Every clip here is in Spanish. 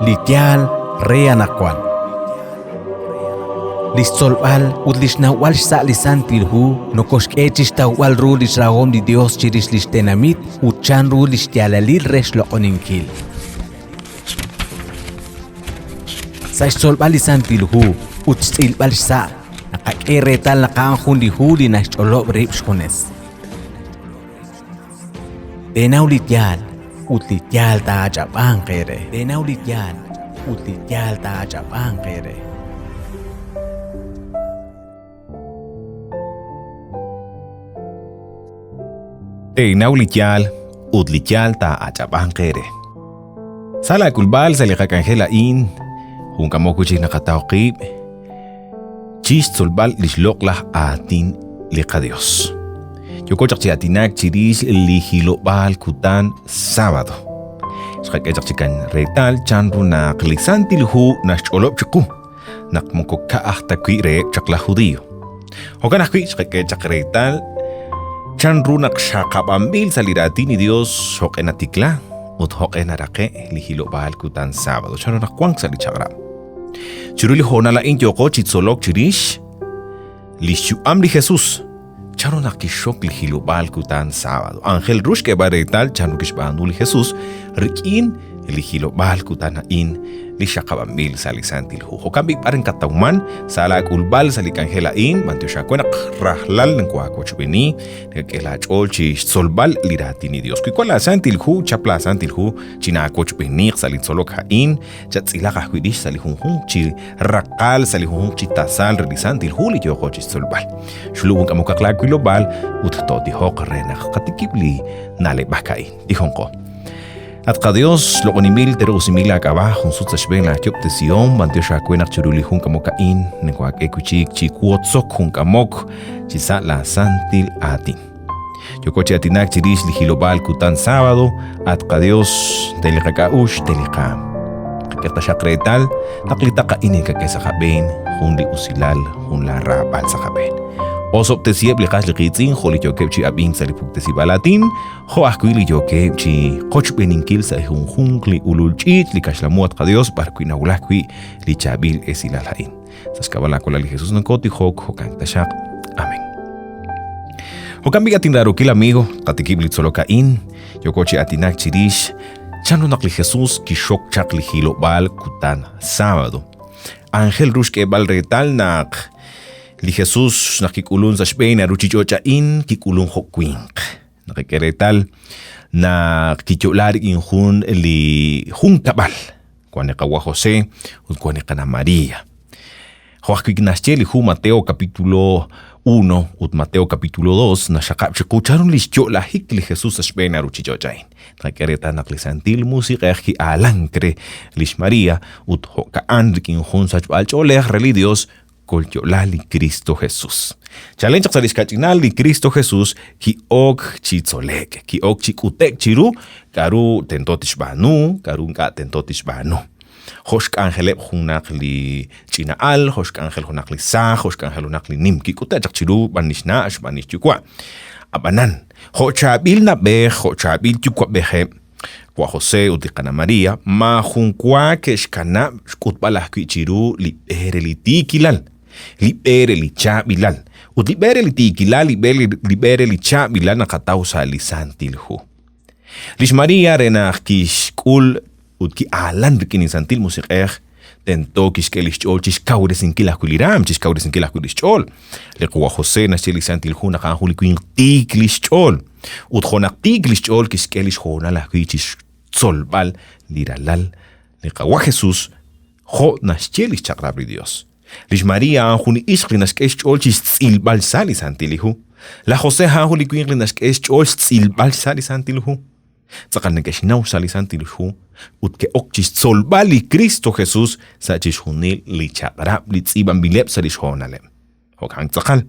Litial reanacuan. Listolbal utlixnawal xsalisantilhu nokoxkechixtawal ru lixrahom di Dios chirix lixtenamit uchan ru lixtialalil rexloqoninkil. Sa xtolbal lisantilhu uchtzilbal xsa nakak'eretal nakaanjun lihu linaxch'olob ribxjones. Tenaw litial utlitial taachap'an qere. Tenaw litial utlitial taachap'an qere. Teinaw litial, utlitial ta achap'an qere. Sala kulbal sa liqakangela in, hunkamoko chis nakatawqib, chis tzolbal lixloqlah atin liqa Dios. Yokochak chi atinak chiris lihilobal kutan sábado. Xqakechak chikan reital chanru na qlisantilhu naxch'olob chiqu, naqmoko ka'ajtakwi re chakla judío. Hokanajkwi xqakechak reital chanru naqxaqabambil saliratini Dios hoqenatikla ut hoqenaraqe lihilobal kutan sábado. Chanru naqkuan salichagrab. Chiruli honala in yoko chitzolok chirish lishuam li Jesús. Chano nakishok lihilobal kutan sábado. Ángel rush que baretal chano kishbanu li Jesús rikin lihilobal kutan in lishaqabambil salisantilhu. Hokambi paren katauman sala kulbal salikangela in mantioshakuenak rahlal nkuakochbeni kelachol chi solbal liratini Dios. Kuikuala santilhu chapla santilhu chinakochbeni salinsolok hain chatzilaka huidish salihunhun chi rakal salihunhun chi tasal relisantilhu li yoko chi solbal. Shulubun kamukakla kulobal uttoti hok renak katikibli nale bakain dihonko. At Dios lo onimil terusimil akaba hunsut sashben la tiop de Sion bantiosha kuenak churuli hunkamokain nekwak ekuchik chikuotsok hunkamok chisa la santil atin. Yokochi atinak chiris lihilobal kutan sábado at Dios delikakaush delikam. Kaketa shakretal naklitaka ini kakesakaben hundi usilal hunla rabal sakaben. Osop tesieb liqas liqitzin joli yokeb chi abin salipuk tesibalatin jo ahkuili yokeb chi qochbeninkil sa hunjungli ululchit likashlamuat qadios barkuinawlakwi li chabil esilalhain. Saskabala kola li Jesús nankoti jok hokan tashaq. Amén. Hokan bigatin darukil amigo qatikiblit solokain yokochi atinak chirish chano nakli Jesús kishok chakli hilobal kutan sábado. Ángel rushke bal retal nak li Jesús nakikulun sa Spain aruchichocha in kikulun hokwink. Nakikeretal na kicholarik injun li junkabal. Kuane kawa José ut kuane kana María. Joaquín nascheli ju Mateo capítulo 1 ut Mateo capítulo 2 na shakap chikucharon li chola hik li Jesús sa Spain aruchichocha in. Nakikeretal naklisantil musika ki alankre lish María ut hokaan injun sa choleh relidios Colcholali Cristo Jesús. Challenge sa liskachinal li Cristo Jesús ki ok chitzolek, ki ok chikutek chiru, karu tentotish banu, karun ka tentotish banu. Hoshk angelep hunak li chinaal, hoshk angel hunak li sa, hoshk angel hunak li nim, ki kutek chiru banishna, banish chukwa. Abanan, hochabil na be, hochabil chukwa behe, kwa José utikana María, ma hunkwa keshkana kutbalah ki chiru li erelitikilal. Libere li chabilal. Ut libere li tikilal, libere li chabilal nakataw sa lisantilhu. Lish Maria renach kish kul ut ki alan rikin santil musikeh tento kish kelish chol chish kawre sinkilah kuliram chish kawre sinkilah kulish chol. Liqwa José na lisantilhu nakanhuli kuin tiklish chol. Ut khonak tiklish chol kish kelish khona la chish tsolbal liralal. Liqwa Jesús ho na chelish chakrabri Dios. Lish Maria huni ishqli nashkesh chol chis tsilbal sali santilihu. La José huli kuingli nashkesh chol tsilbal sali santilihu. Tsakal nakesh naw sali santilihu. Utke ok chis tsolbal li Cristo Jesús sa chis hunil li chakrab li tsiban bilep sa lish honalem. Hokang tsakal.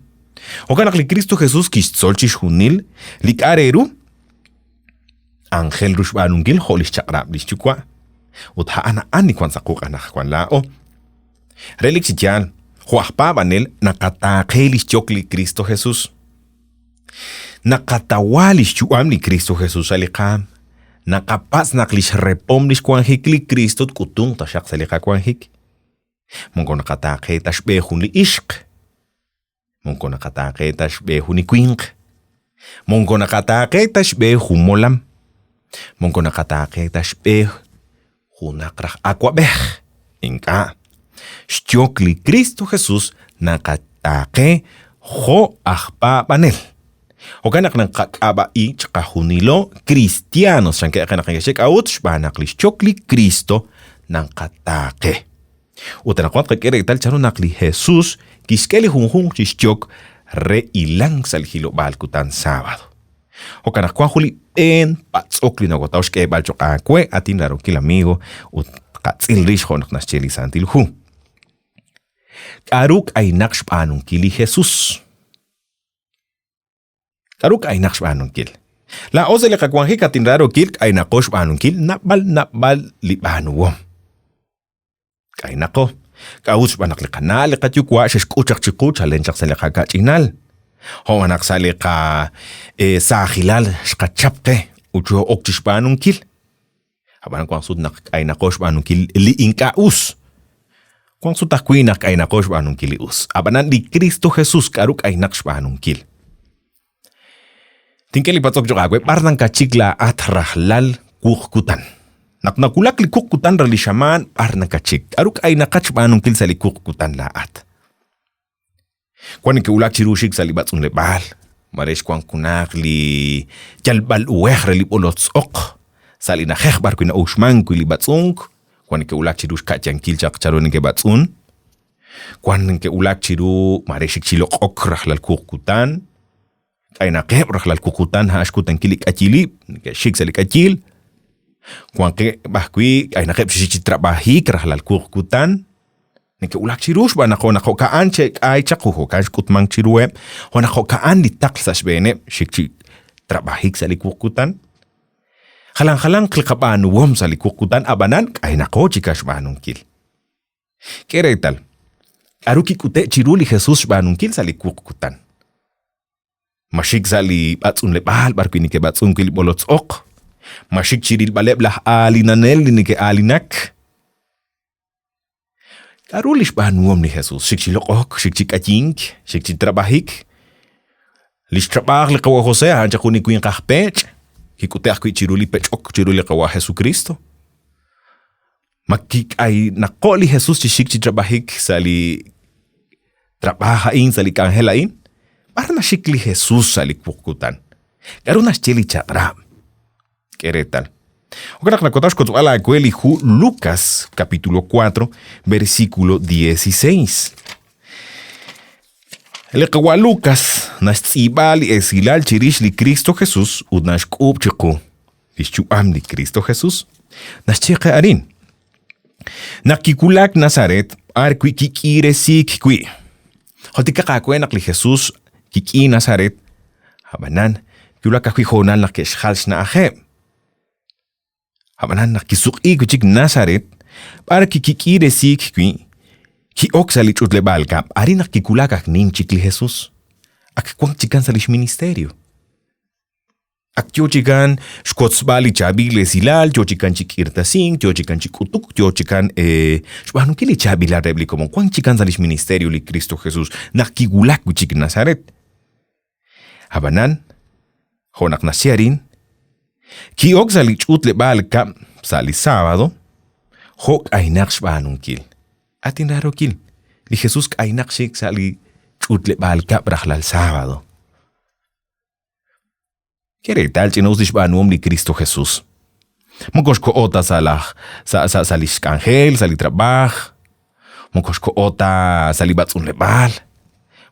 Hokanak li Cristo Jesús kis tsol chis hunil li kareru. Angel rushbanungil holish chakrab lish chukwa. Ut haana ani kwan sakuk anak kwan lao. Relix yan, huahpa banel nakatakelis chokli Cristo Jesús. Nakatawalis chuam li Cristo Jesús alikam. Nakapas naklish repom lish kwanhik li Cristo kutung tashak salika kwanhik. Mungko nakatake tash behun li ishq. Mungko nakatake tash behun ni kwink. Mungko nakatake tash behun molam. Mungko nakatake tash behun nakrach aqua beh. Inka. Shtiok li Cristo Jesus nakatake ho ahpa panel. O kanak ng kakaba i tsaka hunilo Kristiyanos siyang kaya kanak ng shek out shbanak li shtiok li Cristo ng katake. O tanakwat kakira ital chano nakli Jesus kiskeli hunghung shtiok re ilang salhilo balkutan Sabado. O kanakwa huli en patsok li nagotaush kaya balchok akwe atin laro kilamigo o katsil rish honak na shcheli santil hu. Karuk ay nakshpanong kili Jesus. Karuk ay nakshpanong kil. La ozele kakwanhi katinraro kil ay nakoshpanong kil napal libanuwom. Kay nako. Kaus banak li kanal katyukwa shishkuchak chikuch halenchak sa likakachinal. Ho anak sa lika sa hilal shkachapke ucho okchishpanong kil. Haban kwang sud nak ay nakoshpanong kil liing kaus. Kwang sud takwinak ay nakoshpanong kil us. Abanan di Cristo Jesus karuk ay nakshpanong kil. Tingkeli patok jokagwe parang kachikla at rahlal kukutan. Nakulak li kukutan rali shaman parang kachik. Aruk ay nakachmanong kil sa li kukutan laat. Kwan ke ulak chirushik sa libatsun lebal. Maresh kwan kunak li jalbal uweh rali polots ok. Sa li nakhekh bar kuna ushman ku libatsung. Kwan ke ulak chirush kachang kil chak charon ke batsun. Kwan ke ulak chiru mareshik chilok ok rahlal kukutan. Ay nakep rahlal kukutan hash kutan kilik achilip, shik salik achil. Kwan ke bahkui ay nakep shik trabahik rahlal kukutan. Nike ulak chirush ba nako kaan chek ay chakuho kash kutmang chiruep. Ho nako kaan di taksas bene shik trabahik salik kukutan. Halang klikapan wom salik kukutan abanan ay nako chikash banong kil. Keretal. Aruki kute chiruli Jesus banong kil salik kukutan. Mashik sali batsun lebal barku ini ke batsun kili bolots ok. Mashik chiril baleblah alinanel ini ke alinak. Karulish bahanuam ni Jesus. Shik chilok ok, shik chikachink, shik chitrabahik. Lish trabah le kawa Jose hanja kuni kuin kahpech. Hikute aku chiruli pech ok chiruli kawa Jesus Kristo. Makik ay nakoli Jesus shik chitrabahik sali trabahain sali kanghelain. Para na shikli Jesus sa likpukutan. Karo na shcheli chatra. Keretal. O kanak nakotash ko ala kweli hu Lucas capítulo 4 versículo 16. Lekawa Lucas nastsibali esilal chirish li Cristo Jesus udnash kupchiko. Lischuam li Cristo Jesus. Nascheke arin. Nakikulak Nazaret arkwi kikire sik kwi. Hotika kakwenak li Jesus Kiki Nazaret, habanan, yula kakwijonal na keshals na ahe. Habanan na kisuk kuchik Nazaret, para kiki resik ki oksalit utlebal kap, ari na kikulakak nin chikli Jesus. Ak kwang chikan salish ministerio. Ak yo chikan shkotsbali chabile silal, yo chikan chikirta sing, yo chikan chikutuk, yo chikan shbanun kili chabila rebli como kwang chikan salish ministerio li Cristo Jesus, na kigulak kuchik Nazaret. Habanan, honak na siyarin, ki og salich utle balka sali Sabado, hok ay nakshbanong kil. Atin raro kil, li Jesus ay nakshik sali utle balka brahlal Sabado. Kere tal chinos dishbanuom li Cristo Jesus. Mungkosh ko ota salis kanghel, sali trabah, mungkosh ko ota salibatsun lebal,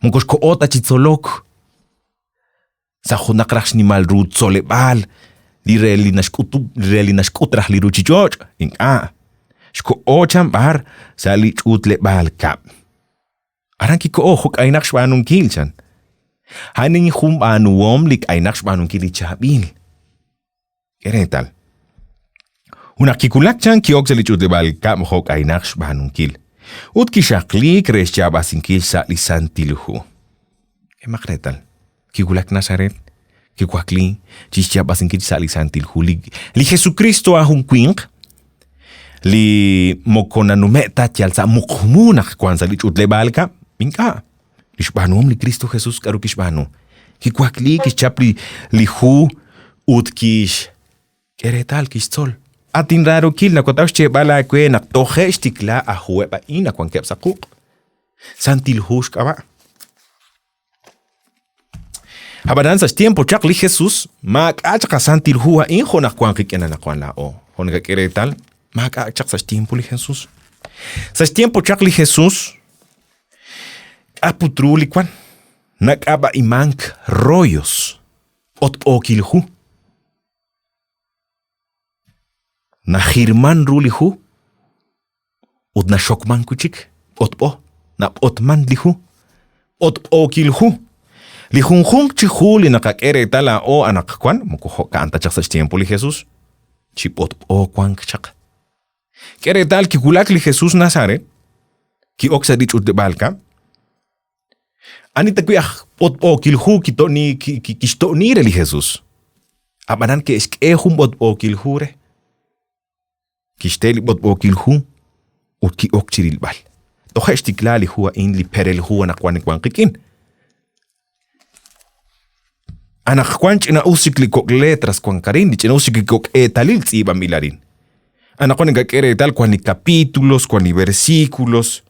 mungkosh ko ota chitzolok, sa hunakrach ni malrut solebal, li reli nashkutrach li ruchichoch, shko ocham bar sa li chutle bal kap. Aranki ko hok ay nakshbanong kilchan. Haning hum anuom lik ay nakshbanong kilichabil. Keretal. Hunakikulak chan kiok sa li chutle bal kap hok ay nakshbanong kil. Ut kishaklik resyabasin kil sa lisantilhu. Makretal. Kigulak Nazaret, Kikuakli, chichiapasin kichsalisantil huli. Li Jesucristo ahun quink, li mokonanumeta tialsa mukhmunak kwanza li chutlebalka, minka. Kishbanuom li Cristo Jesús karu kishbanu. Kikuakli kichapli li hu utkish keretal kishsol. Atin raro kil na kotaw bala kwe na tohe stikla a huepa ina kwan kepsakuk. Santil hush kaba. Habadan sa tiempo chak li Jesus mag-achak santil huwa inho na kwan kikena na kwan lao. Hon ka keretal mag-achak sa tiempo li Jesus. Sa tiempo chak li Jesus aputru li kwan nag-aba imank royos ot okilhu. Na hirman rulihu ut na shokman kuchik otpo na otman lihu otpo kilhu lihunhung chihu li nakakere tala o anak kwan mukuho kaanta chak sa tiempo li Jesus chipot o kwan chak kere tal ki kulak li Jesus Nazaret ki oksa dich ut de balka anita kuyak otpo kilhu kito ni kisto ni li Jesus abanan ke es ehum otpo kilhure Kishteli bot okilhu utki okchiril bal. Toha istiklali huwa in li perel huwa nakwan kikin. Anak kwanch ina usikli kok letras kwan karin, ina usikli kok etalil tsiba milarin. Anak kwan ngakere tal kwan ni capítulos, kwan ni versículos.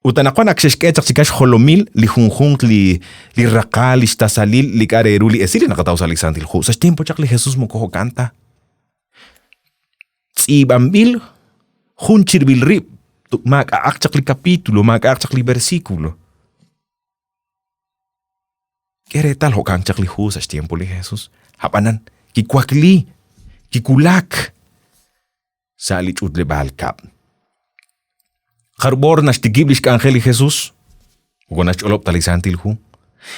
Utanak kwan aksheshkechak chikash holomil li hunhung li rakal istasalil li kareru li esili nakataw salisantil hu. Sa tiempo chak li Jesus mo koho kanta. Ibambil hunchirbil rip mag-aakchak li kapitulo mag-aakchak li versikulo kere tal hokangchak li hu sa tiempo li Jesus hapanan kikwakli kikulak sa li chut le balkap karbor nas tigiblish ka angel li Jesus ugonas cholop talisantil hu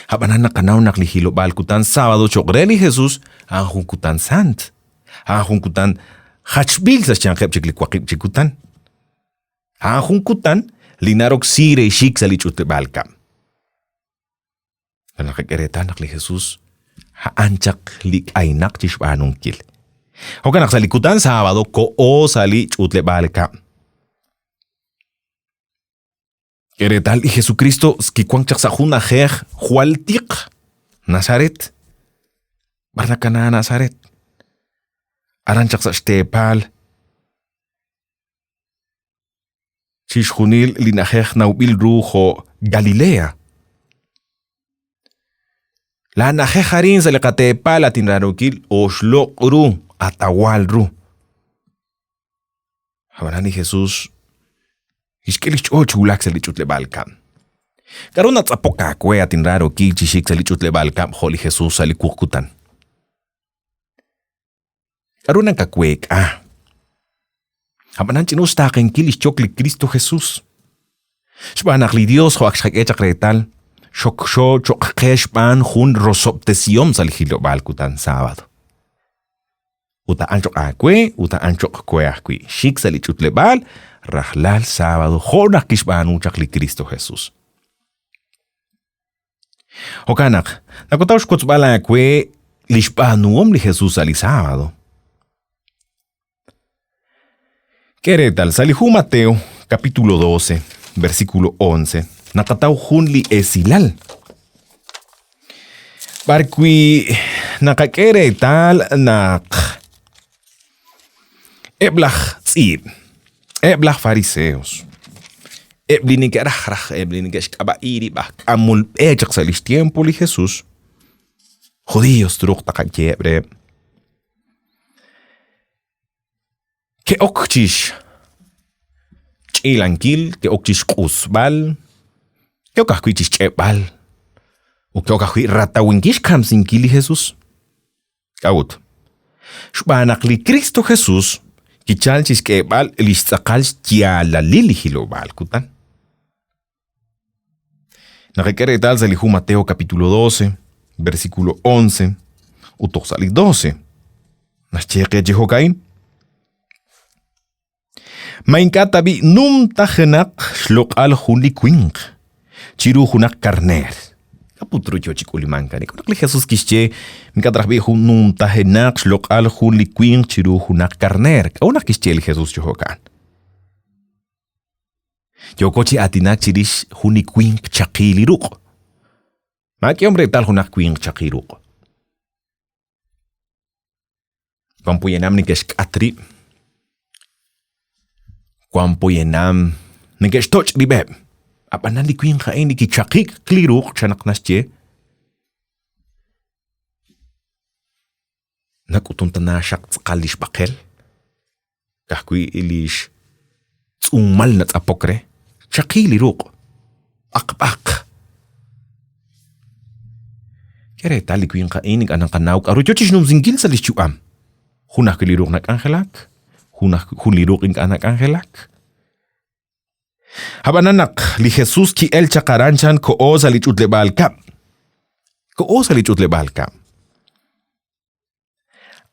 hapanan nakanaw nakli hilo balkutan sábado chokre li Jesus ang hunkutan sant ang hunkutan Hachbil sa siyang kep chikli kwakip chikutan. Hahung kutan, linarok sire shik sa lichute balkam. Nakakireta nak li Jesus, haanchak li aynak chishpanong kil. Hokanak sa likutan sábado ko o sa lichute balkam. Kiretal li Jesucristo skikwangchak sa hunaheh hualtik Nazaret. Barnakana Nazaret. Aranchak sa stepal. Shishunil linahech naubil ruho Galilea. La nahejarin sa likatepal at inranukil oslok ru atawal ru. Habanan ni Jesus iskilish o chulak sa lichut le balkam. Karun at apokakwe at inranukil chishik sa lichut le balkam holi Jesus sa likukutan. Karun ang kakwek Habanan chinustakin kilis chok li Cristo Jesus. Shbanak li Dios ho akshak echak retal. Shok chok keshpan hun rosoptesiom sa lihilo balkutan sábado. Uta anchok akwe, uta anchok kwe akwe. Shik sa lichut lebal, rahlal sábado honak kishban uchak li Cristo Jesus. Hokanak, nakotaw shkotzbala akwe lishbanuom li Jesus ali sábado. Keretal, salihu Mateo, capítulo 12, versículo 11. Nakataw hun li esilal. Barkwi nakakeretal nak eblah tzib, eblah fariseos. Eblinikerah, eblinikeshkabairi bak amul echak salis tiempo li Jesus. Judíos truk takakebre. Que okchish chilankil, que okchish kusbal, que okachquichish chebal, o que okachqui ratawinkish kamsinkili Jesus. Kawut. Shbanak li Cristo Jesus, kichalchis kebal listakal tialalili hilobal kutan. Nakekeretal sa lihu Mateo capítulo 12, versículo 11, utok salik 12. Nascheke jehokain. Mainkatabi num tajenak shlok al hunli quink. Chiru hunak karner. Kaputrucho chikulimankani. Kunakli Jesús kishche, mikatrahbi hun tahenak shlokal hun liquin chiru hunak karner. Kaunak kishche el Jesús chohokan. Yokochi atinak chirish huniquin chakiliruk. Maki hombre tal hunak quin chakiruk. Kwampuyenam nikesh katri. Kwampuyenam nikesh toch ribeb. Apanan li quin khain niki chakik kliruk chanak nasche. Nakutuntana shak tzqalish bakel. Kahkui ilish tsumal nat apokre. Chakiliruk. Akbak. Kere tali quin khain nik anang kanauk. Aruchochish num zingil sa lishuam. Hunak kiliruk nak angelak. Hunak huliruk ink anak angelak. Habananak li Jesús ki el chakaranchan ko osa li chutle balka. Ko osa li chutle balka.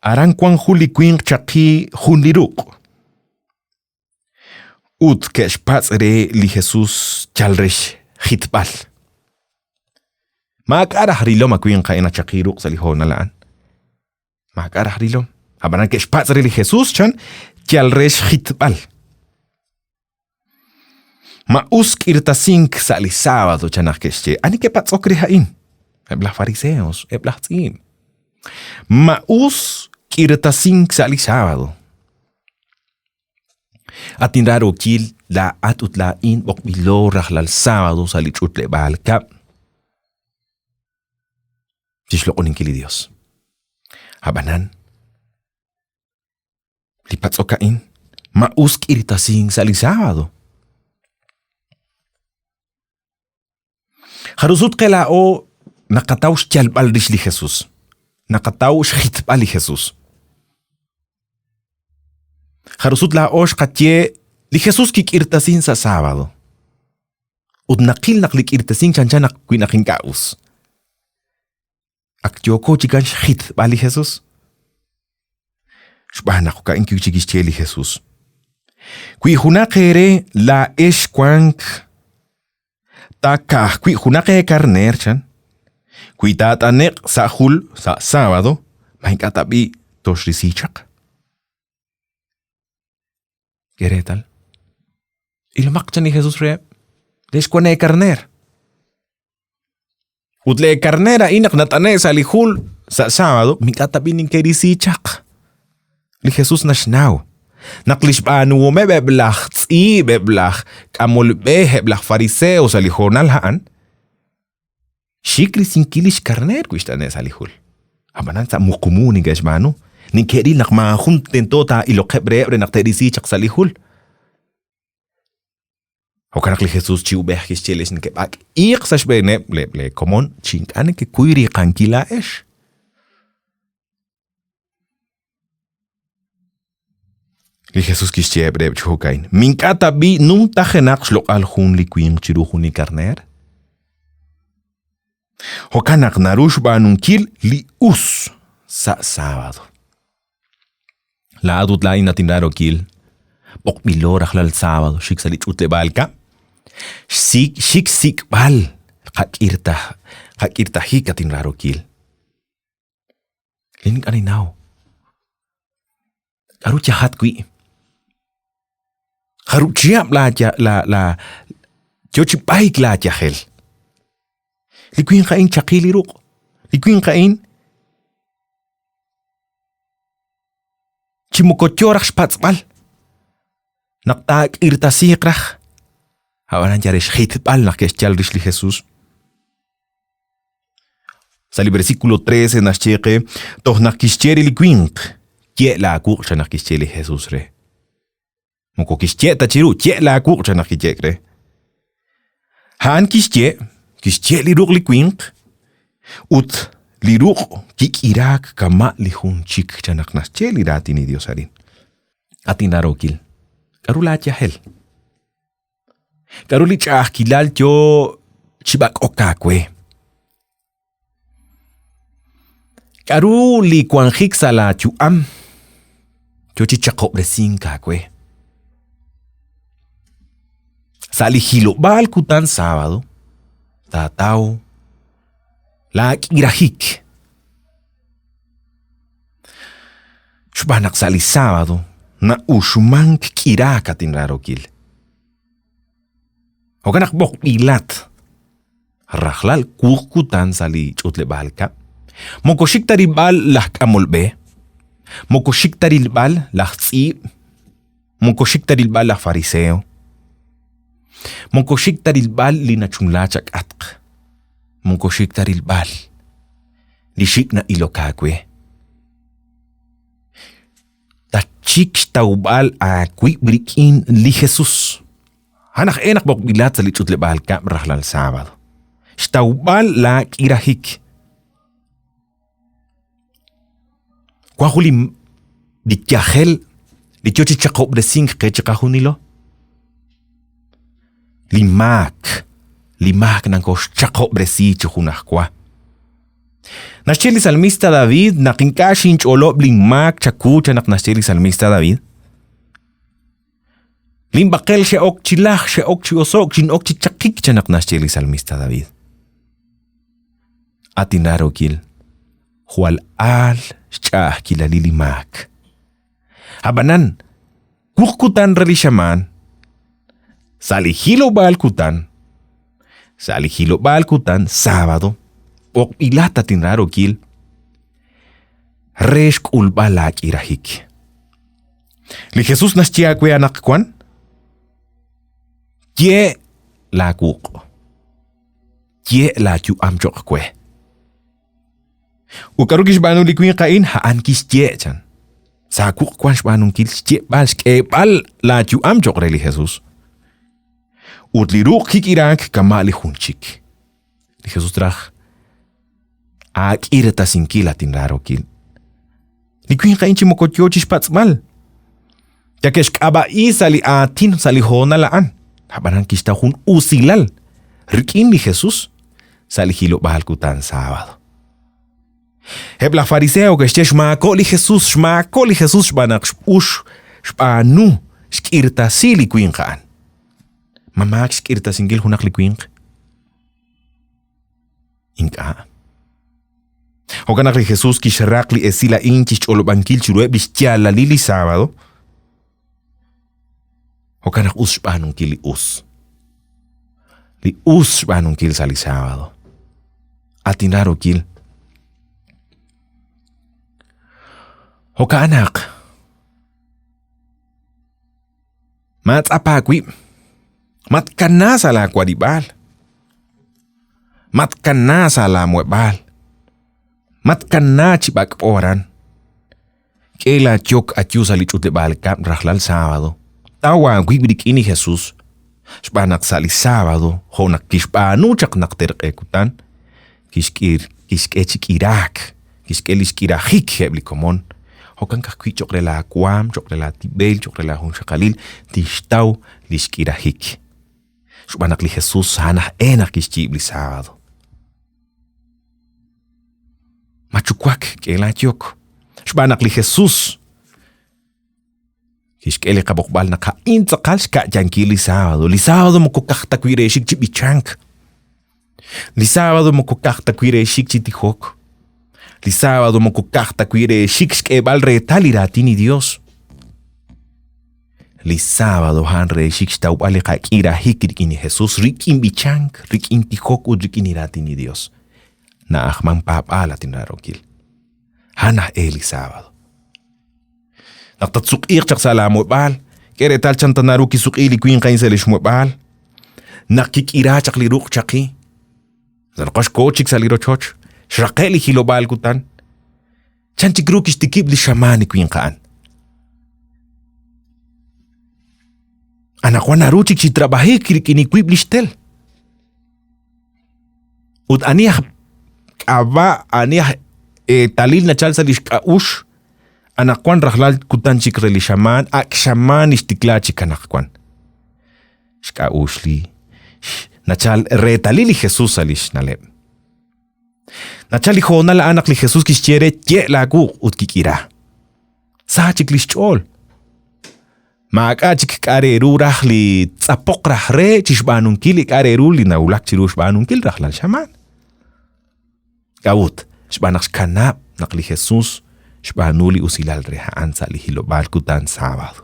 Aran kwan huli quin chaki huliruk. Ut keshpats re li Jesús chalresh hitbal. Maak arah rilom akuin kaina chakiruk sa lihon nalaan. Maak arah rilom. Habanan keshpats re li Jesús chan chalresh hitbal. Mausk irtasink sa li sábado chanak keshche. Ani ke pats okri hain. Eblah fariseos, eblah tzim. Maus irtasink sa li sábado. Atinraro kil la atut la in bok bilo rahlal sábado sa li chutle balka. Tishlo konin kili Dios. Habanan. Lipats okain. Mausk irtasink sa li sábado. Harusut kela o nakataush chalbal rish li Jesús. Nakataush hitbal li Jesús. Harusut la osh katye li Jesús kik irtasin sa sábado. Ud nakil naklik irtasin chanchanak kwinakin kaus. Akyoko chikan hitbal li Jesús. Shbana ko kain kyuchikishche li Jesús. Kwi hunakere la esh kwank taka kui hunake karner chan. Kui tatanek sa hul sa sábado. Mahinkatabi toshrisichak. ¿Qué tal? Y lo makchan ni Jesús re. Lesh kwane karner. Utle karnera inak natane sa lihul sa sábado. Minkatabi ning kerisichak. Li Jesús nashnaw. Naklish banu me beblach tsi beblach kamol behe blach fariseos alihonal haan. Shikli sinkilish karner kuishtanes alihul. Abanan sa mukumuni gashmanu. Ninkeri nak mahunten tota ilokhebre nakterisi chak salihul. Okanak li Jesús chiu behkis cheles nkebak. Ik sashbene le komon chinkane ke kuiri kankila esh. Li Jesús kishche breb chukain. Minkata bi num tajenak shlok al hun li quim chiruhuni karner. Hokanak narush banun kil li us sa sábado. La adut la inatinaro kil. Bok milor akhlal sábado. Shik salit ute balka. Shik bal. Hakirta hikatinraro kil. Linik aninaw. Karu chahat kui. Haru chiap la chochi baik la chahel. Likuin kain chakili ruk. Likuin kain chimukochorak spatzbal. Naktaak irtasikrach. Hawanan jaresh hitbal nakesh chalrish li Jesús. Sali versículo 13 nascheke toh nakischeri likuin. Kie la kurcha nakischeli Jesús re. Moko kishche tachiru, che la kurcha nakijekre. Han kishche li ruk li kwink. Ut li ruk kik irak kama li hun chik chanak nasche li ratini diosarin. Atinaro kil. Karula chahel. Karuli chah kilal yo chibak okakwe. Karuli kwanjik sala chuam. Yo chichakop resin kakwe. Sali hilo bal kutan sábado. Tatao. la kirahik. Shbanak sali sábado na ushmank kiraka tinraro kil. Hoganak bok ilat. Rahlal kukutan sali chutle balka. Mokoshik taribal lahk amolbe. Mokoshik taribal lahzi. Mokoshik taribal lah fariseo. Mokoshik taribal linachunlachak atq. Mokoshik taribal lishik na ilokakwe. Tachik taubal akwi brikin li Jesus. Hanak enak bok bilat sali chutle balka rahlal sábado. Shtaubal la kirahik. Kwa huli dikyahel dichochi chakob de sink kechakahunilo. Limak nang kosh chakob de si chuhunahkwa. Nashcheli salmista David nakinkashin cholob limak chakucha nak nashcheli salmista David. Limbakel sheok chilach sheok chiosok chinok chichakik chanak nashcheli salmista David. Atinaro kil. Hual al shah kilalili mak. Habanan kukutan relishaman. Salihilo balkutan. Salihilo balkutan sábado. Ok ilata tinraro kil. Reshk ulbalak irahik. Li Jesus naschia kwe anak kwan. Kie la kuk. Kie la kyu amchok kwe. Ukarukish banu likwin kain haan kis kie chan. Sa kuk kwan shbanun kil kie bal shke bal la kyu amchok reli Jesus. Utliruk hik irak kamali hunchik. Li Jesus trach. Ak irata sin kila tinraro kil. Likwin kain chimokotyochish patzmal. Yakesh kaba isa li atin sali hona laan. Habanan kista hun usilal. Rikin li Jesus. Sali hilo bahalkutan sábado. Hebla fariseo que shmako li Jesus shbanak ush shbanu shkirta sili kwinqan. Mamak shkirta singil hunak li kwinq. Inka. Hoganak li Jesus kishrak li esila inchich olobankil churue bishtiala lili sábado. Hoganak us shbanun kili us. Li us shbanun kil sali sábado. Atinaro kil. Hoka anak. Mat apakwi. Mat kanasa la kwadibal. Mat kanasa la mwebal. Mat kanachi bak oran. Kela chok atyusa lichute bal kap rahlal sábado. Tawa gwibrik ini Jesus. Shbanak sali sábado. Honak kishbanu chak nakter ekutan. Kishkechik Irak. Kishkelish kirahik hebli komon. Hokan kakwi chokre la akwam, chokre la tibel, chokre la hunshakalil, tishtaw lishkirahik. Shbanak li Jesus hanah enak kishchibli sábado. Machukwak kela chok. Shbanak li Jesus. Kishkele kabokbal na kain tsakal shka jankili sábado. Li sábado mo kukakta kwire shik chibichank. Li sábado mo kukakta kwire shik chitihok. Li sábado mo kukakta kwire shikshk ebal retaliratini Dios. Li sábado han re shikshta ubale kakira hikirikini Jesus rikin bichank, rikin tihok udrikini ratini Dios. Na ahman papala tinrarokil. Hana li sábado. Naktatsuk ikchak salamo ebal. Kere tal chantanaruki suk ili kwin kain selishmo ebal. Nakikira chak liruk chaki. Zankosh kochik saliro choch. Shrakeli hilobal kutan. Chanchikrukis tikib li shamani kwinqaan. Anakwan naruchik si trabahe kirikini kwib lishtel. Ud aniyah aba aniyah talil na chalsa lishka ush. Anakwan rahlal kutan chikre li shaman. Ak shaman ishtikla chikanakwan. Shka ush li. Nachal retalili Jesus alish naleb. Nachali hona la anak li Jesus kishchere tie lagu utkikira. Sa chiklischol. Maaka chik kareru rah li tsapok rah re chishbanun kili kareru li naulak chirush banun kil rah lal shaman. Xkabut, xbanak xkanab nakli Jesús, xbanuli usilal rehaan sa lihilobal kutan sábado.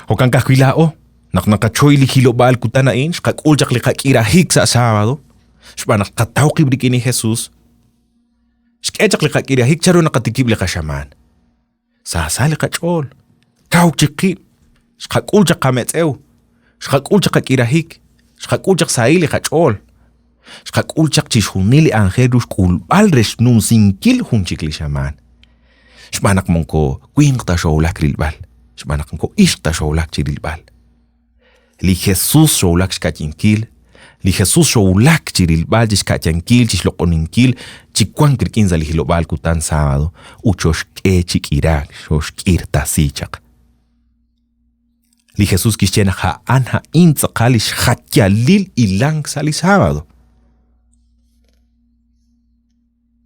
Hokan kahkuilao, naknakachoy lihilobal kutan ain, xkakuljak likakirahik sa sábado, xbanak katawkib rikini Jesús, xkechak likakirahik charo nakatikib likashaman. Sasali kachol, kawk chikib, xkakuljak kametsew, xkakuljak kakirahik, xkakuljak saili kachol, xkakuljak chishunili angelus kulbal resnun sinkil hunchikli shaman. Xbanak monko kuinkta showlak rilbal, xbanak monko ishta showlak chirilbal. Li Jesús showlak xkachinkil, li Jesús showlak chirilbal xkachankil chishloqoninkil chikwan kirkinza li hilobal kutan sábado, uchosh ke chikirak, shosh kirta sichak. Li Jesús kishchena ha anha intzakalish hakyalil ilang sali sábado.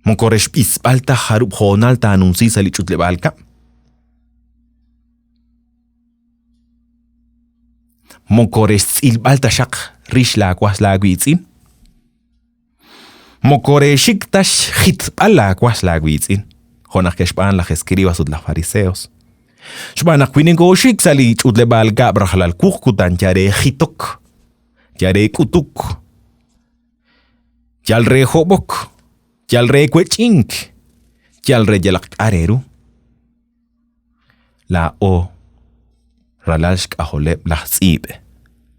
Monkoresh ispalta harub honalta anunci sali chutlebalka. Monkoresh ilbalta shak rish la akwas la aguitzin. Monkoreshik tash hitbal la akwas la aguitzin. Honach keshpan la escribas ut la fariseos. Xbanak kwinengoshik sali chutlebalka brahalal kukutan yare hitok. Yare kutuk. Yalre hobok. Yalre kwechink. Yalre yalak areru. La o ralashk aholeb la tsibe.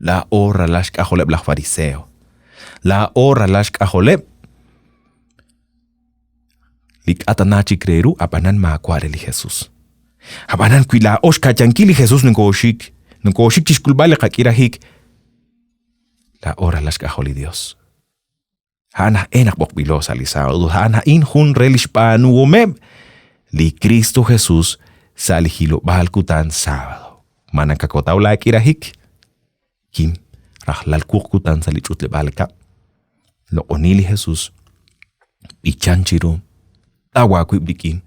La o ralashk aholeb la fariseo. La o ralashk aholeb lik atanachi kreru apanan maakware li Jesús. Apanan kuila oshka chankili Jesús nunkoshik. Nunkoshik chishkulbale kakirahik. La o ralashk aholi Dios. Hana enak bokbilo salisao. Hana inhun relish panuomeb. Li Cristo Jesús salihilo balkutan sábado. Manakakotau la kirahik. Kim rahlal kukutan salichutle balka. Lo onili Jesús. Ichanchiru. Tawakuiblikin.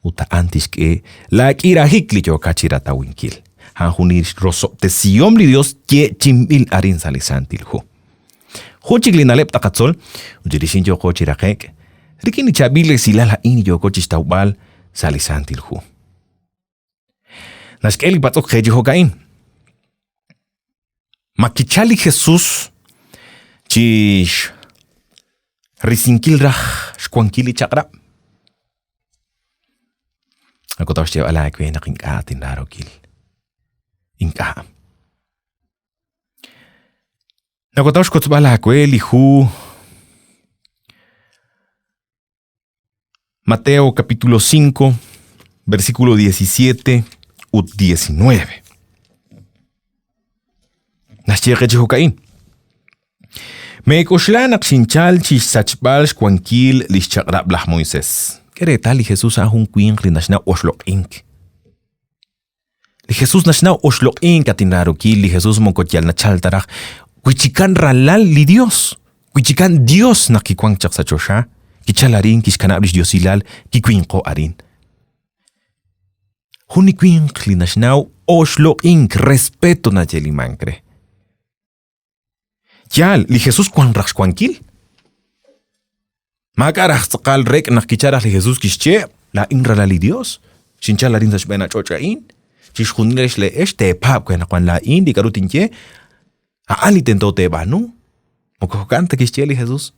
Uta antis que la kirahik li yo kachirata winkil. Hanjunir rosopte siom li Dios ye chimbil arin salisantil hu. Hochiglin alep takatzol, ujirishin yo kochirakek. Rikini chabile silala in yo kochistaubal salisantil hu. Nashkeli batok heji hokain. Makichali Jesús chish risinkil rah shkwankili chakra. Ako taw siya ala kwe na kinkatin laro kil. Inka. Ako taw siya bala kwe lihu Mateo capítulo 5 versículo 17 u 19. Nashiya kechi hukain. Me koshlan aksinchal chis sachbal shkwankil lish chakra blah Moises. Kere tali Jesús ahun queen rinashna oshloq ink. Li Jesús nashna oshloq ink atinaro ki li Jesús monkotyal na chaltarach. Kuichikan ralal li Dios. Kuichikan Dios na kikwang chak sa chosha. Kichalarin kishkanablis Diosilal kikwing ko arin. Huni queen rinashna oshloq ink respeto na jelimankre. Yal li Jesús kwan raksh kwankil. Makarach tsakal rek nakicharach li Jesús kishche la inrala li Dios. Shincha la rinzash bena chochain. Chishjuniresh le te pap kwena kwan la in di karutinche. Aali tento te banu. Mokokanta kishche li Jesús.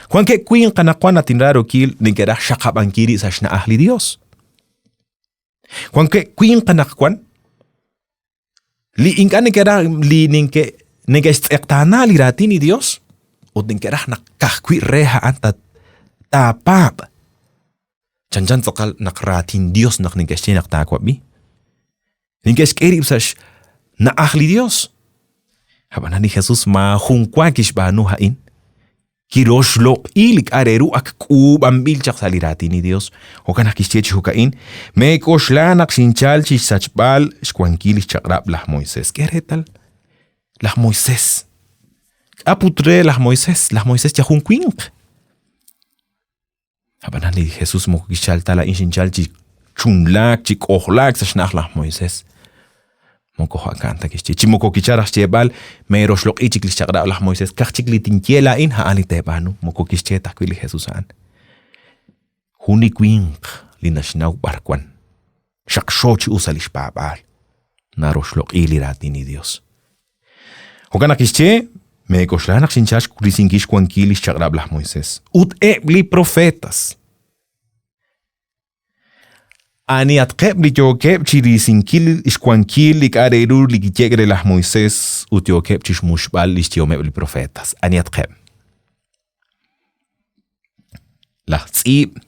Kwan ke queen kanakwan atinraro kil ninkerach shakabankiri sashna ahli Dios. Kwan ke queen kanakwan li inkane kera li ninke negest ektana li ratini Dios. O ninkerach nakakwi reha antat tapap. Chanjan tsakal nakratin Dios nak ningesh nak takwabi. Ningesh kerib sash na ahli Dios. Habana ni Jesús ma hunkwa kishbanu hain. Kiroshlo ilik areru ak kubambil chak salirati ni Dios. O kanak kishchech hukain. Me koshlanak sinchal chish sachbal shkwankilis chakrab lah Moises. Keretal? Lah Moises. Aputre lah Moises ya hunkwink. Habanan ni Jesús mo kishal tala inshinchal chi chunlak chi kohlak sa shnaklah Moises. Moko hakanta kishchi. Chimoko kicharach chebal, meros lok ichiklis chagra lah Moisés, kachiklitin kiela in ha alitebanu, moko kishche takwili Jesusan. Huni kwink linashnau barkwan. Shakshochi usalish babal. Naros lok ilirati ni Dios. Hokana kishche, me koslanak sinchash kurisinkish kwankilis chagra lah Moisés. Ut ebli profetas. Ani atqeb li jokeb chirisinkil iskwankil lik areru lik jegre lah Moisés ut jokeb chish mushbal lis tiomeb li profetas. Ani atqeb. Lah tzib,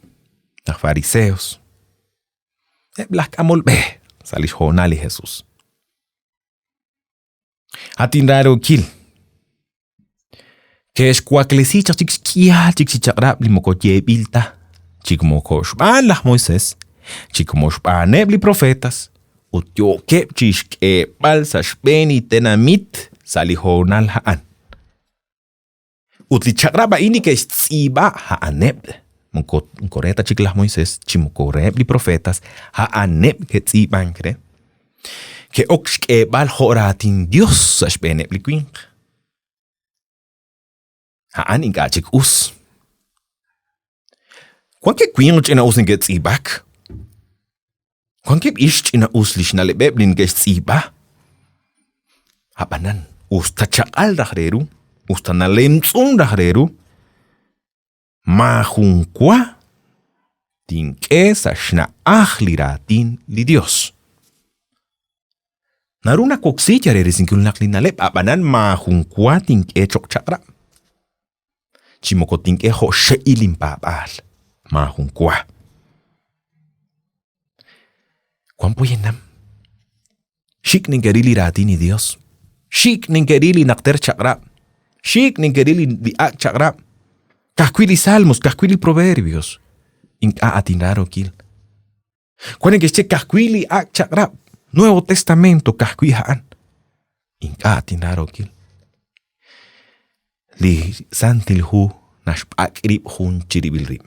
lah fariseos. Lah kamol be, salish honali Jesús. Atindaro kil. Kesh kwaklesi chik skia chik sichakrab li moko jebilta. Chik moko shbal lah Moisés. Chikomosh panebli profetas, utyoke chishke balsashbeni tenamit salihonal haan. Utlichagraba ini que tsiba haaneb. Monkoreta chiklah Moisés, chimokorebli profetas, haaneb que tsiban kre. Que okshke bal horatin Dios sashbenebli quink. Haan ingachik us. Quanke quink ena usen get tsibak? Quankip ish ina uslish na lebeblin gestiba. Habanan, usta chakal rahreru, usta na lemtsung rahreru. Mahunkwa, tinke sa shna ahliratin li Dios. Naruna koksitya rerisinkyul naklin na leb, habanan mahunkwa tinke chok chakra. Chimoko tinke ho she'ilim babal. Mahunkwa. ¿Cuán puyenam? Shik ningerili ratini Dios. Shik ningerili nakter chakra. Shik ningerili diak chakra. Kahkwili salmos, kahkwili proverbios. Inka atinaro kil. Cuán que kahkwili ak chakra. Nuevo Testamento kahkwi haan. Inka atinaro kil. Li santil hu nashpak rib hun chiribil rib.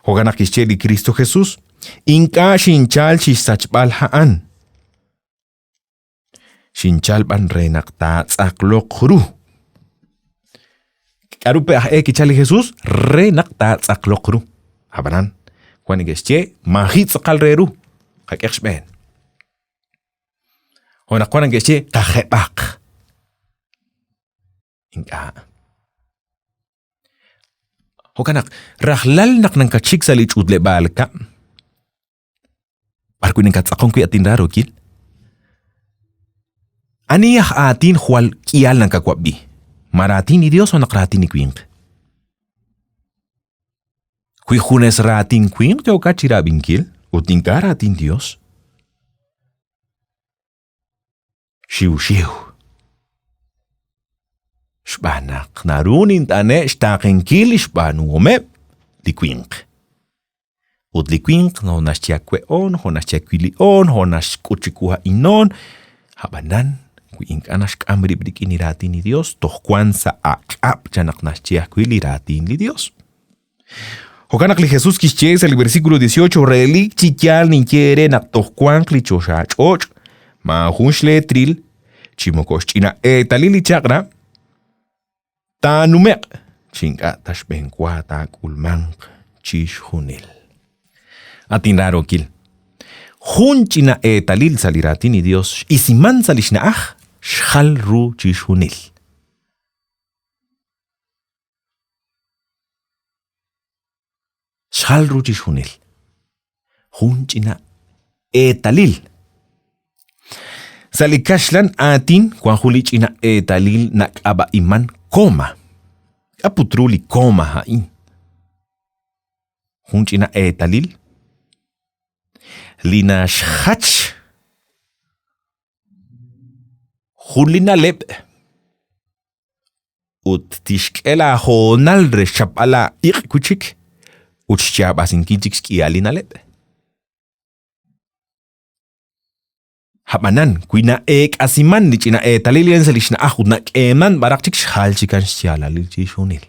Hoganakische li Cristo Jesús. Inka shinchal shisachbal haan. Shinchal ban renakta tsaklokru. Karupe kichali Jesús renakta tsaklokru. Habanan. Kwanigesche mahit sakalreru. Kakexben. Hona kwanigesche kahebak. Inka. Hokanak rahlal nak nang kachik salich udle balka. Barkunin katsakong kuy atindaro kil. Aniyah atin huwal kiyal ng kakwabi. Maratin ni Dios o nakratin ni Quink. Kuy hunes ratin Quink teo kachirabing kil o tingkaratin Dios. Shiw. Shbanak narunin tane shtaken kil shbanu omep di Quink. Udli Quink no nashtiakwe on, ho nashtiakwili on, ho nashkuchikuha inon. Habanan, Quink anashkamri brik inirati ni Dios, tohkwan sa akap chanak nashtiakwili rati ni Dios. Hokanak li Jesús kisches el versículo 18, relik chikyal ni quiere nak tohkwan li choshach och, ma hunshle tril, chimokosh china talili chakra, ta numek, chinga tashbenkwa ta kulmank chish hunil. Atinaro kil. Hunchina talil salirati ni Dios, isiman salishna shal ru chishunil. Shal ru chishunil. Hunchina talil. Salikashlan atin, kwan hulichina talil nak aba iman koma. Aputruli koma hain. Hunchina talil. Lina shach Hulina leb ut tishkela honal reshapala kuchik utshyabasin kinchik skialina leb Habanan kuina asiman lichina talilian salishna ahudna eman barakchik shalchikan shtiala lilchishunil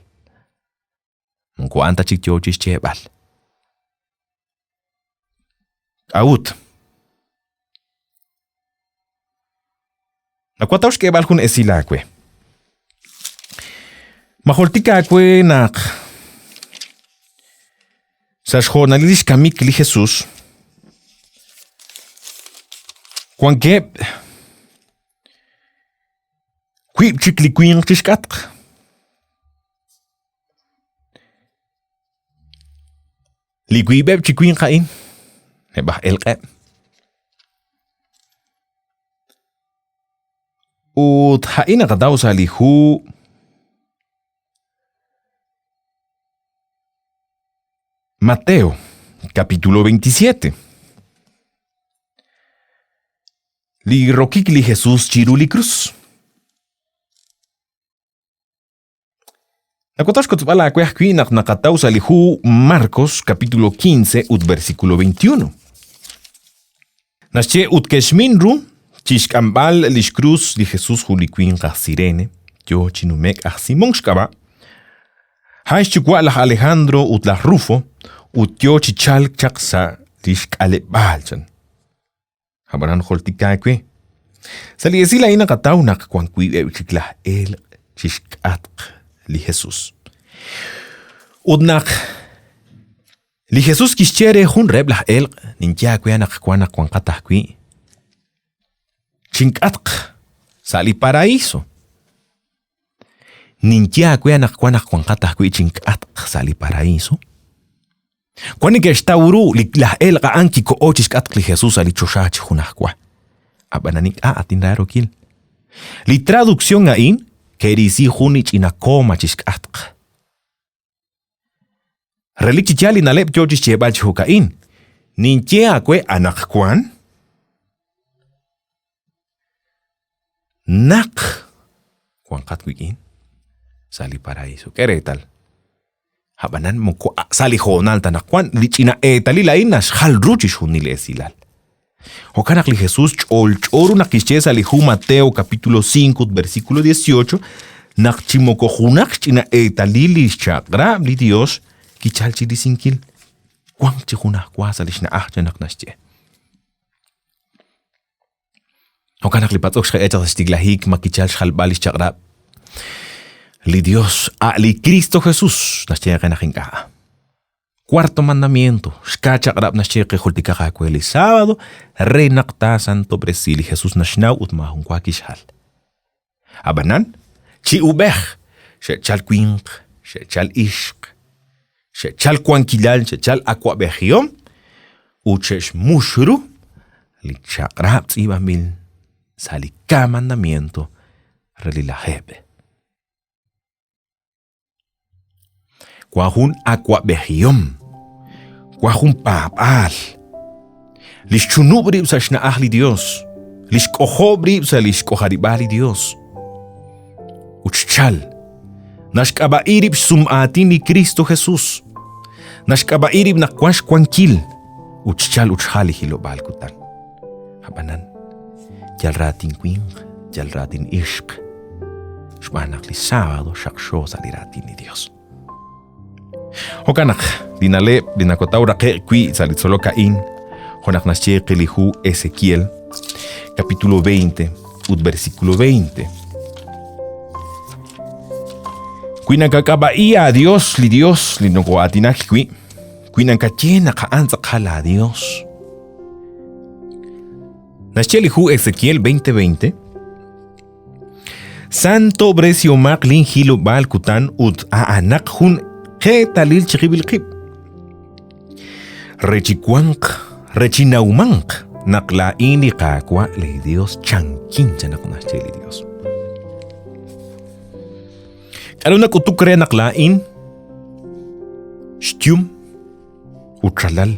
Munko anta chik tiochis chebal Out. Nakuatawx kebal hun esilakwe. Maholtikakwe nak sashjonalish kamik li Jesús. Kuankep Kwip chiklikwing tishkatq. Likwibeb chikwing kain. Nebah elqeb. Ut hain akadaw sa lihu Mateo, capítulo 27. Li rokik li Jesús chiruli cruz. Nakotash kotbala kwehkwi nakataw sa lihu Marcos, capítulo 15, ut versículo 21. Nasche ut keshminru, chishkambal lish cruz li Jesús hulikwin sirene, yo chinumek Simón shkaba. Haish chukwa la Alejandro ut la Rufo, ut yo chichal chaksa lish kalebalchan. Habaran holtikakwe. Sali esila ina kataw nakakwankwi chikla el chishkatq li Jesús. Udnak li Jesús kischere hun reblah el ninjakwe nakakwanak kwankatahkwi. Chinkatq sali paraíso. Ninjakwe nakakwanak kwankatahkwi chinkatq sali paraíso. Kwani que estauru la el anki ko ochishkatq li Jesús ali choshachi hunakwa. Abananik atinraro kil. Li traducción ain kerisi hunich inakoma chishkatq. Relichichali nalep jochis chebach hukain. Ninche akwe anakwan. Nak kwankatwikin. Sali paraíso. Keretal. Habanan mo ko sali honal tanakwan lichina etalilain nas halruchish hunile esilal. Okanak li Jesús ch'oru nakische sali hu Mateo capítulo 5 versículo 18 nakchimoko hunak china etalili chakra li Dios kichalchi disinkil kwang chihunak kwa salishna ahjanak nasche. Okanak li patok shka echa stiglahik makichal shalbalish chakra li Dios li Cristo Jesús nasche genajinka. Cuarto mandamiento, shkachaqrab nashcheqe hultikaqakweli sábado, renaqta santo bresili Jesús nashnau utmahun kwakishal. Abanan, chi ubej, shechal kwinq, shechal ishq, shechal kwankilal, shechal akwabejiom, uchesh mushru, li chaqrab tzibamil, salika mandamiento, relilajebe. Kwahun akwabejiom, kwahun papal. Lish chunubrib sa shna ahli Dios. Lish kohobrib sa lish koharibali Dios. Uchchal. Nashkabairib sumatin ni Cristo Jesús. Nashkabairib na kwash kwankil. Uchchal uchhali hilobal kutan. Habanan. Jalratin kwing, jalratin ishq. Shmanak li sábado shaksho saliratin ni Dios. Okanak, dinale, dinakotaura que qui salitzolo caín, jonak nasche lihu Ezequiel, capítulo 20, ut versículo 20. Quinakakabaia a Dios, li nokoatinak qui, quinakachena kaanza kala a Dios. Nasche lihu Ezequiel 20:20. Santo bresio maklin hilo bal kutan ut aanak hun talil chiqibil qib. Rechikwanq, rechinaumanq, naqlain li qaqwa li Dios chankincha naqnashche li Dios. Kaluna kutukre naqlain, shtium, uchalal,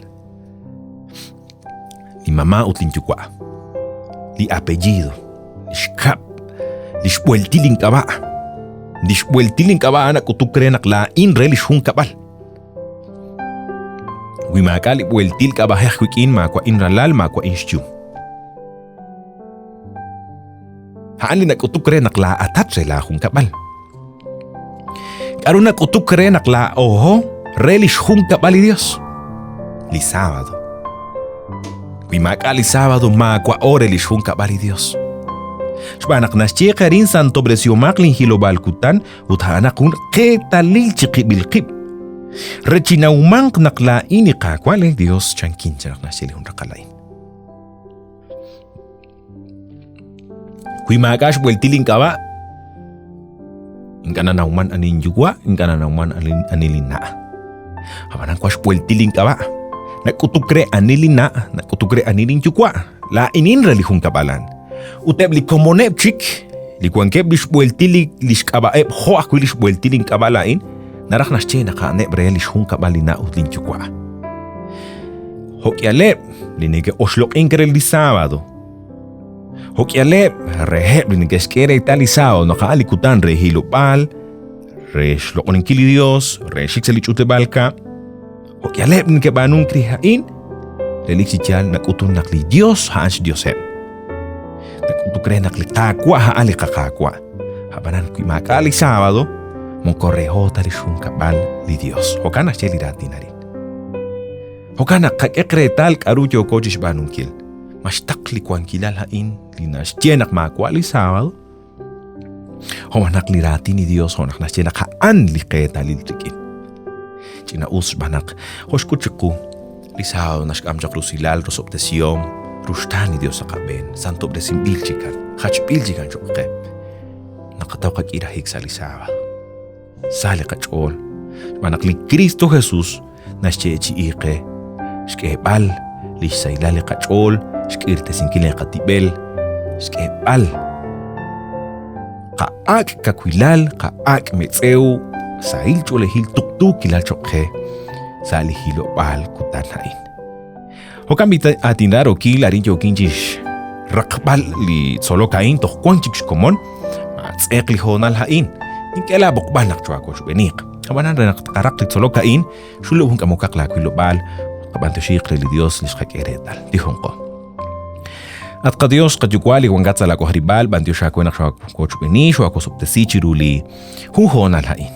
li mamá utlinchukwa, li apellido, li shkap, li shpueltilin kaba. Dishbueltilin kaba anak kutukre nakla in relish hun kabal. Wimakali bueltil kaba hekwikin makwa in ralal makwa in shtium. Haan li nakutukre nakla atat rela hun kabal. Karu nakutukre nakla oho relish hun kabal Dios. Li sábado. Wimakali sábado makwa orelish hun kabal Dios. Shbanak nasche karin santo bresiomak lin hilobal kutan uthana kun ketalil chiqibilqib. Rechinaumank naklain iqakwale Dios chankin chanak nasili hun rakalain. Kuimagash bueltilin kaba. Ingkana nauman anin jugwa, ingkana nauman anilina. Habanan kwash bueltilin kaba. Nakutukre anilina, nakutukre anilin jugwa. La inin relihun kabalan. Uteb li komoneb chik, li kwankeb lish bueltili lish kabaeb ho akwi lish bueltilin kabalain, narak nasche nakaaneb re lish hun kabalina utlin jugwa. Hokyaleb, linige oslok inkrel li sábado. Hokyaleb, reheb linigeskere italisao nakaalikutan re hilopal, re shlokonin kili Dios, re shikselich utebalka. Hokyaleb linikebanun krihain, reliksichal nakutun nakli Dios haans Diosem. Nakutukre nakli kakwa haali kakakwa. Habanan kuimakali sábado, monkorreho talishun kabal li Dios. Hokana shelirati narin. Hokana kakekretal karujo kochish banunkil. Mashtakli kwankilal hain linas tienak makwali sábado. Homanak lirati ni Dios honak nas tienak haan liketa liltrikin. China banak hoshkuchiku lisao nas kamjak rusilal rosoptesiom rushtani Dios akaben santo bresim bilchikan hach bilchikan choke nakataw kag irahik sa lisao sale kachol banak li Cristo Jesus nas chechi ike skebal lisailale kachol skirte sinkile katibel skebal kaak kakwilal kaak metseu sail chole hil tuktuk kilal choke sali hilo bal kutan hain. Hokamita atindaro kil arin jokinjish rakbal li solo kain toh kwanchik komon matsekli honal hain. Ninkela bokbal nakchwako shubenik. Kabanan renak karak li solo kain shulo hun kamukak la kilo bal kabanto shikre li Dios lishkak eretal dihonko. At ka Dios kajukwali wangatsa la ko haribal bandio shako nakchwako shubeni shwako subtesichiruli hun honal hain.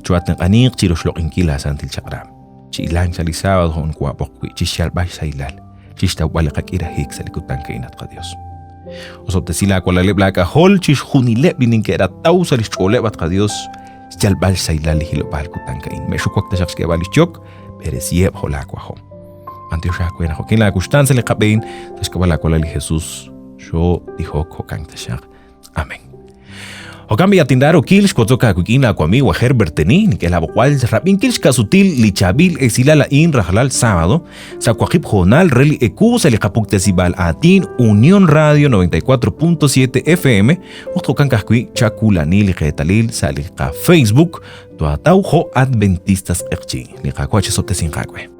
Chuat ng anik chiroshlok inkila santil chakram. Chilang sa lisawad hon kuwapok chisyal bay sa ilal. Chishta walakak irahik sa likutan kainat ka Dios. Usop ta sila kwa lalib ka hol chish hunilep bining kera tau sa lischolep at ka Dios. Chisyal bay sa ilal lihilopal kutan kain. May shukwak ta shaks kaya balischok. Pero siyep hola kwa hom. Antio siya kwa nako kinla kustan sa likabain. Tas kawala kwa lali Jesus. Syo dihok hokang ta siya. Amen. Hokambi atindaro kilsh kotoka kukina kwa mi wa herberteni ni que la bokwal rapin kilsh kasutil li chabil exilala in rajalal sábado sa kwakip jonal reli eku sa likapukte sibal atin Unión Radio 94.7 FM utkokan kahkui chakulani li ketalil sa lika Facebook to ataw ho Adventistas ekchi li kakwa chesote sin kakwe.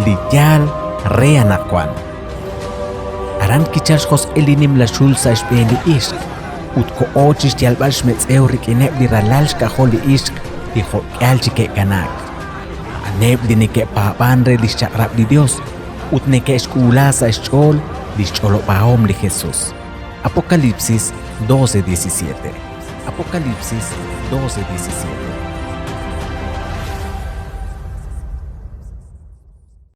Liyal reanakwan. Aran kichashkos elinim la shulsa ishbeli ishk. Utko ochish yalbalsh metzeorik ineb li ralalsh kaholi ishk li hokyalchi ke kanak. Aneb li neke papanre li shakrab li Dios. Utneke eshkulasa eshchol li shcholo paom li Jesús. Apocalipsis 12:17. Apocalipsis 12:17.